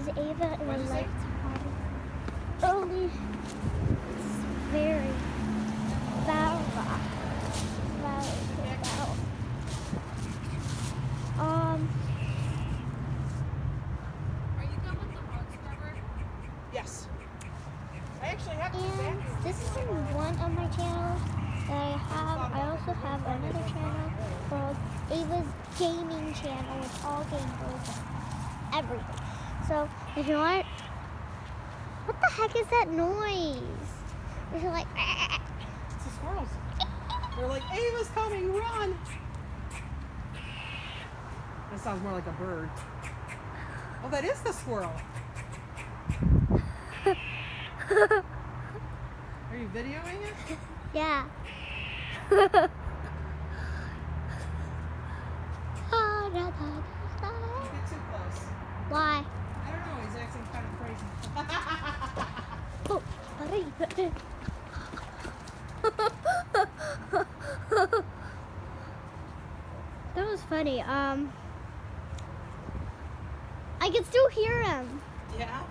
is Ava in a lifetime. Early. It's very loud. Are you done with the rug scrubber? Yes. I actually have And this is one of my channels that I have. I also have another channel called Ava's Gaming Channel with all game modes and everything. So if you want, what the heck is that noise? It's like It's the squirrels. They're like, Ava's coming, run! That sounds more like a bird. Oh, that is the squirrel. Are you videoing it? yeah. Don't get too close. Why? I don't know, he's acting kind of crazy. Oh, buddy. That was funny. I can still hear him. Yeah?